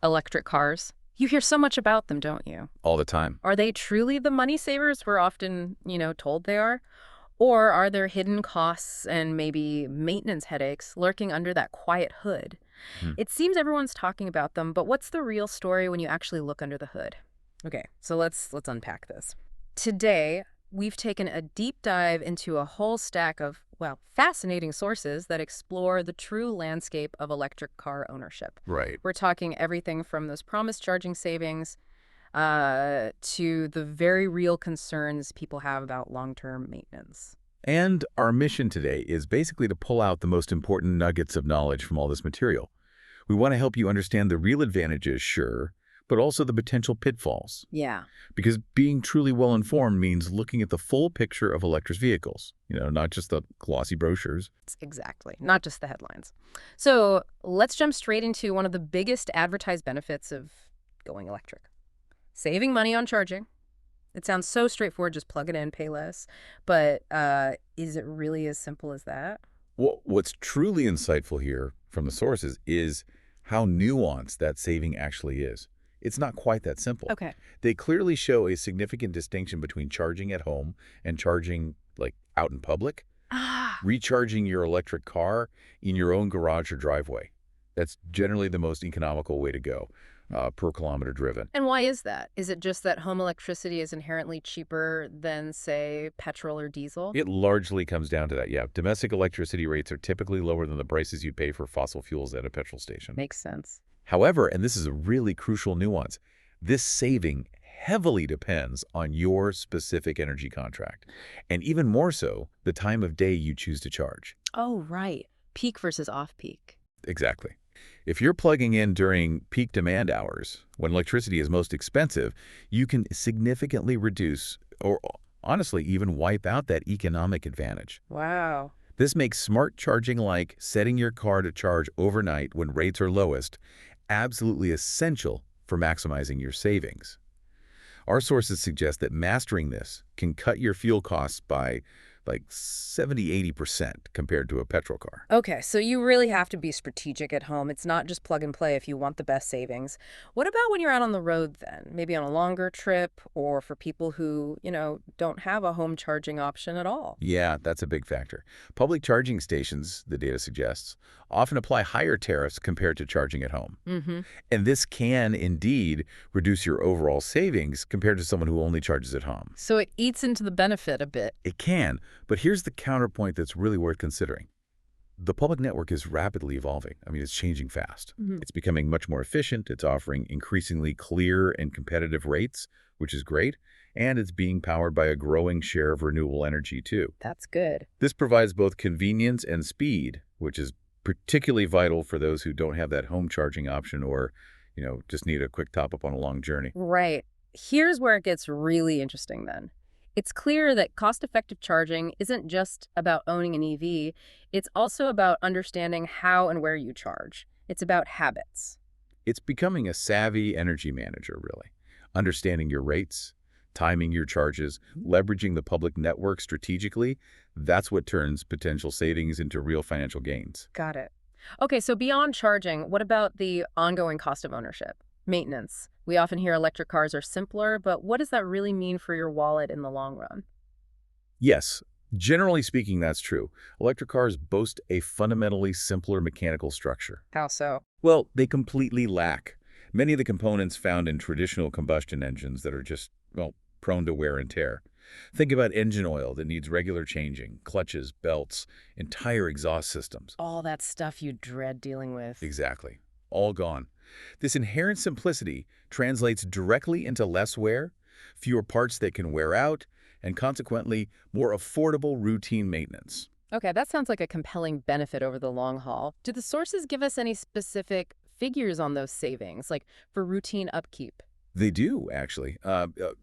Electric cars. You hear so much about them, don't you? All the time. Are they truly the money savers we're often, told they are? Or are there hidden costs and maybe maintenance headaches lurking under that quiet hood? Hmm. It seems everyone's talking about them, but what's the real story when you actually look under the hood? Okay, so let's unpack this. Today, we've taken a deep dive into a whole stack of, well, fascinating sources that explore the true landscape of electric car ownership. Right. We're talking everything from those promised charging savings to the very real concerns people have about long-term maintenance. And our mission today is basically to pull out the most important nuggets of knowledge from all this material. We want to help you understand the real advantages, sure, but also the potential pitfalls. Yeah. Because being truly well-informed means looking at the full picture of electric vehicles, not just the glossy brochures. Exactly. Not just the headlines. So let's jump straight into one of the biggest advertised benefits of going electric. Saving money on charging. It sounds so straightforward, just plug it in, pay less. But is it really as simple as that? What's truly insightful here from the sources is how nuanced that saving actually is. It's not quite that simple. Okay. They clearly show a significant distinction between charging at home and charging, like, out in public. Ah, Recharging your electric car in your own garage or driveway. That's generally the most economical way to go, per kilometer driven. and why is that? Is it just that home electricity is inherently cheaper than, say, petrol or diesel? It largely comes down to that, yeah. Domestic electricity rates are typically lower than the prices you'd pay for fossil fuels at a petrol station. Makes sense. However, and this is a really crucial nuance, this saving heavily depends on your specific energy contract, and even more so, the time of day you choose to charge. Oh, right. Peak versus off-peak. Exactly. If you're plugging in during peak demand hours, when electricity is most expensive, you can significantly reduce or honestly even wipe out that economic advantage. Wow. This makes smart charging, like setting your car to charge overnight when rates are lowest, absolutely essential for maximizing your savings. Our sources suggest that mastering this can cut your fuel costs by like 70–80% compared to a petrol car. Okay, so you really have to be strategic at home. It's not just plug and play if you want the best savings. What about when you're out on the road then? Maybe on a longer trip or for people who, don't have a home charging option at all? Yeah, that's a big factor. Public charging stations, the data suggests, often apply higher tariffs compared to charging at home. Mm-hmm. And this can indeed reduce your overall savings compared to someone who only charges at home. So it eats into the benefit a bit. It can, but here's the counterpoint that's really worth considering. The public network is rapidly evolving. I mean, it's changing fast. Mhm. It's becoming much more efficient. It's offering increasingly clear and competitive rates, which is great. And it's being powered by a growing share of renewable energy, too. That's good. This provides both convenience and speed, which is particularly vital for those who don't have that home charging option or, just need a quick top-up on a long journey. Right. Here's where it gets really interesting then. It's clear that cost-effective charging isn't just about owning an EV, it's also about understanding how and where you charge. It's about habits. It's becoming a savvy energy manager, really. Understanding your rates, timing your charges, leveraging the public network strategically, that's what turns potential savings into real financial gains. Got it. Okay, so beyond charging, what about the ongoing cost of ownership? Maintenance. We often hear electric cars are simpler, but what does that really mean for your wallet in the long run? Yes, generally speaking, that's true. Electric cars boast a fundamentally simpler mechanical structure. How so? Well, they completely lack many of the components found in traditional combustion engines that are just, well, prone to wear and tear. Think about engine oil that needs regular changing, clutches, belts, entire exhaust systems. All that stuff you dread dealing with. Exactly. All gone. This inherent simplicity translates directly into less wear, fewer parts that can wear out, and consequently, more affordable routine maintenance. Okay, that sounds like a compelling benefit over the long haul. Do the sources give us any specific figures on those savings, like for routine upkeep? They do, actually.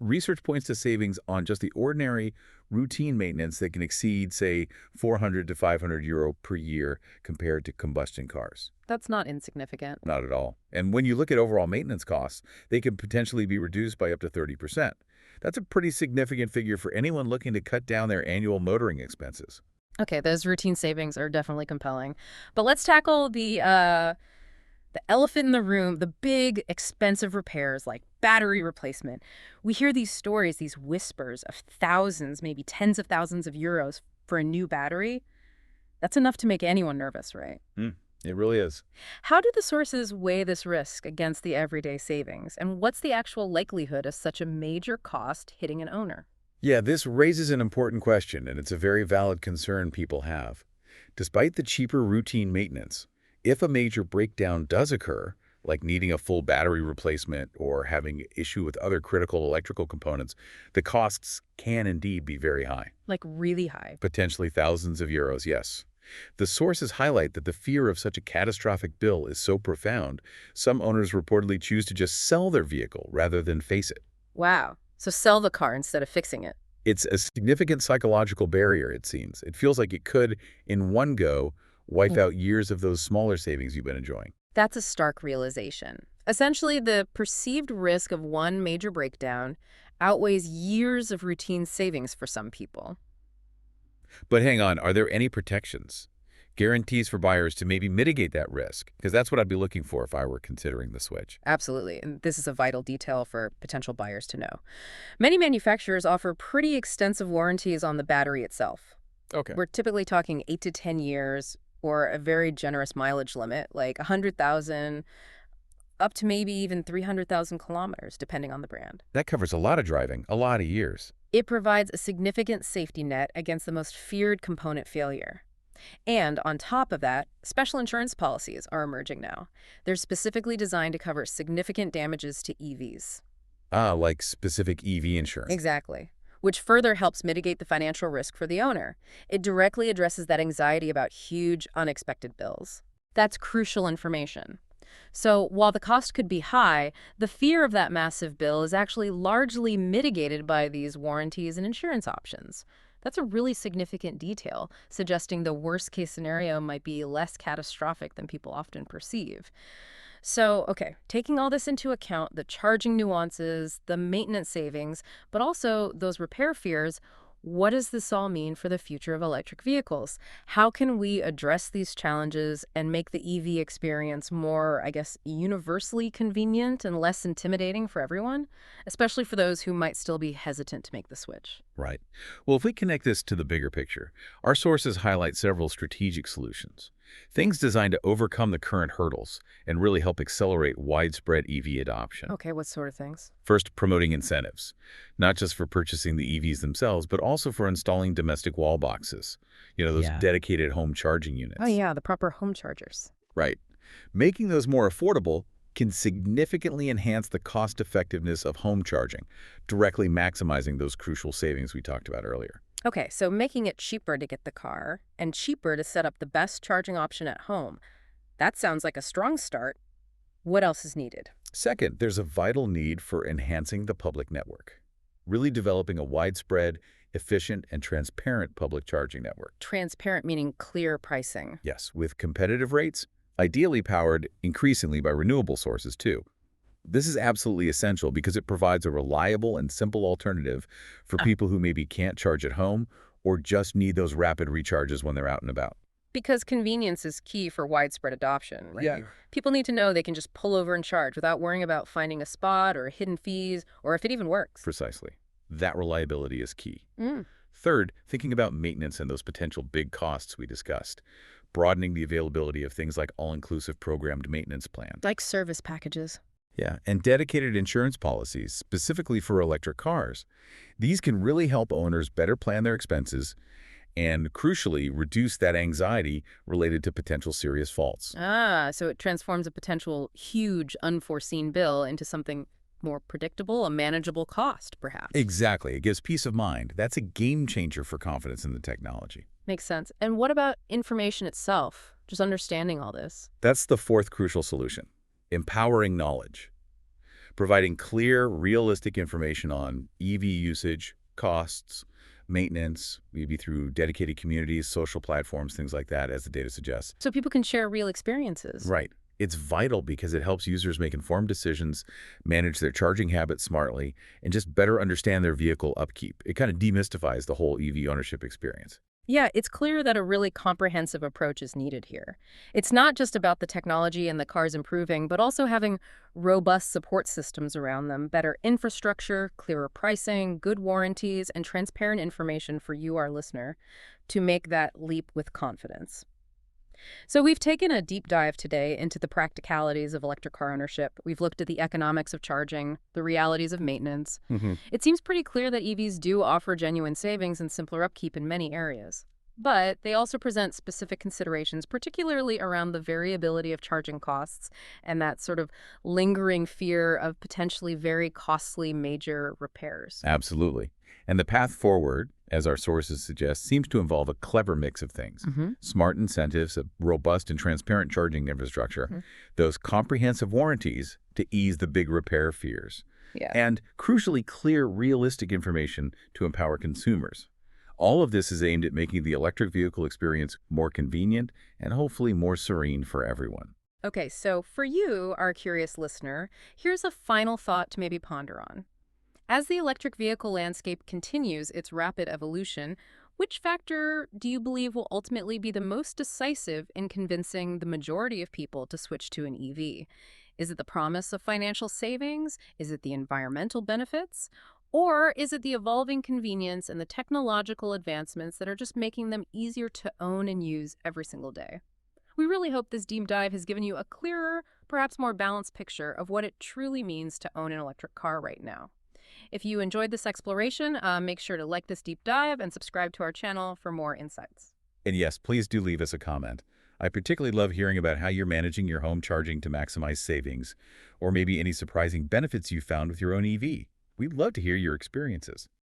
Research points to savings on just the ordinary routine maintenance that can exceed, say, 400 to 500 euro per year compared to combustion cars. That's not insignificant. Not at all. And when you look at overall maintenance costs, they can potentially be reduced by up to 30%. That's a pretty significant figure for anyone looking to cut down their annual motoring expenses. Okay, those routine savings are definitely compelling. But let's tackle the The elephant in the room, the big, expensive repairs like battery replacement. We hear these stories, these whispers of thousands, maybe tens of thousands of euros for a new battery. That's enough to make anyone nervous, right? Hmm, it really is. How do the sources weigh this risk against the everyday savings? And what's the actual likelihood of such a major cost hitting an owner? Yeah, this raises an important question, and it's a very valid concern people have. Despite the cheaper routine maintenance, if a major breakdown does occur, like needing a full battery replacement or having issue with other critical electrical components, the costs can indeed be very high, Like really high. potentially thousands of euros, yes. The sources highlight that the fear of such a catastrophic bill is so profound, some owners reportedly choose to just sell their vehicle rather than face it. Wow. So sell the car instead of fixing it. It's a significant psychological barrier, it seems. It feels like it could, in one go, wipe out years of those smaller savings you've been enjoying. That's a stark realization. Essentially, the perceived risk of one major breakdown outweighs years of routine savings for some people. But hang on, are there any protections? Guarantees for buyers to maybe mitigate that risk? Because that's what I'd be looking for if I were considering the switch. Absolutely, and this is a vital detail for potential buyers to know. Many manufacturers offer pretty extensive warranties on the battery itself. Okay. We're typically talking 8 to 10 years or a very generous mileage limit, like 100,000 up to maybe even 300,000 kilometers, depending on the brand. That covers a lot of driving, a lot of years. It provides a significant safety net against the most feared component failure. And on top of that, special insurance policies are emerging now. They're specifically designed to cover significant damages to EVs. Ah, like specific EV insurance. Exactly. Which further helps mitigate the financial risk for the owner. It directly addresses that anxiety about huge, unexpected bills. That's crucial information. So while the cost could be high, the fear of that massive bill is actually largely mitigated by these warranties and insurance options. That's a really significant detail, suggesting the worst-case scenario might be less catastrophic than people often perceive. So, okay, taking all this into account, the charging nuances, the maintenance savings, but also those repair fears, what does this all mean for the future of electric vehicles? How can we address these challenges and make the EV experience more, I guess, universally convenient and less intimidating for everyone, especially for those who might still be hesitant to make the switch? Right. Well, if we connect this to the bigger picture, our sources highlight several strategic solutions. Things designed to overcome the current hurdles and really help accelerate widespread EV adoption. Okay, what sort of things? First, promoting incentives, not just for purchasing the EVs themselves, but also for installing domestic wall boxes, those Yeah. dedicated home charging units. Oh, yeah, the proper home chargers. Right. Making those more affordable can significantly enhance the cost effectiveness of home charging, directly maximizing those crucial savings we talked about earlier. Okay, so making it cheaper to get the car and cheaper to set up the best charging option at home. That sounds like a strong start. What else is needed? Second, there's a vital need for enhancing the public network, really developing a widespread, efficient, and transparent public charging network. Transparent meaning clear pricing. Yes, with competitive rates, ideally powered increasingly by renewable sources too. This is absolutely essential because it provides a reliable and simple alternative for people who maybe can't charge at home or just need those rapid recharges when they're out and about. Because convenience is key for widespread adoption, right? Yeah. People need to know they can just pull over and charge without worrying about finding a spot or hidden fees or if it even works. Precisely. That reliability is key. Mm. Third, thinking about maintenance and those potential big costs we discussed. Broadening the availability of things like all-inclusive programmed maintenance plans. Like service packages. Yeah, and dedicated insurance policies, specifically for electric cars. These can really help owners better plan their expenses and, crucially, reduce that anxiety related to potential serious faults. So it transforms a potential huge unforeseen bill into something more predictable, a manageable cost, perhaps. Exactly. It gives peace of mind. That's a game changer for confidence in the technology. Makes sense. And what about information itself? Just understanding all this. That's the fourth crucial solution. Empowering knowledge. Providing clear, realistic information on EV usage, costs, maintenance, maybe through dedicated communities, social platforms, things like that, as the data suggests. So people can share real experiences. Right. It's vital because it helps users make informed decisions, manage their charging habits smartly, and just better understand their vehicle upkeep. It kind of demystifies the whole EV ownership experience. Yeah, it's clear that a really comprehensive approach is needed here. It's not just about the technology and the cars improving, but also having robust support systems around them, better infrastructure, clearer pricing, good warranties, and transparent information for you, our listener, to make that leap with confidence. So, we've taken a deep dive today into the practicalities of electric car ownership. We've looked at the economics of charging, the realities of maintenance. Hmm. It seems pretty clear that EVs do offer genuine savings and simpler upkeep in many areas. But they also present specific considerations, particularly around the variability of charging costs and that sort of lingering fear of potentially very costly major repairs. Absolutely. And the path forward, as our sources suggest, seems to involve a clever mix of things. Hmm. Smart incentives, a robust and transparent charging infrastructure, those comprehensive warranties to ease the big repair fears, Yeah. and crucially clear, realistic information to empower consumers. All of this is aimed at making the electric vehicle experience more convenient and hopefully more serene for everyone. Okay, so for you, our curious listener, here's a final thought to maybe ponder on. As the electric vehicle landscape continues its rapid evolution, which factor do you believe will ultimately be the most decisive in convincing the majority of people to switch to an EV? Is it the promise of financial savings? Is it the environmental benefits? Or is it the evolving convenience and the technological advancements that are just making them easier to own and use every single day? We really hope this deep dive has given you a clearer, perhaps more balanced picture of what it truly means to own an electric car right now. If you enjoyed this exploration, make sure to like this deep dive and subscribe to our channel for more insights. And yes, please do leave us a comment. I particularly love hearing about how you're managing your home charging to maximize savings, or maybe any surprising benefits you found with your own EV. We'd love to hear your experiences.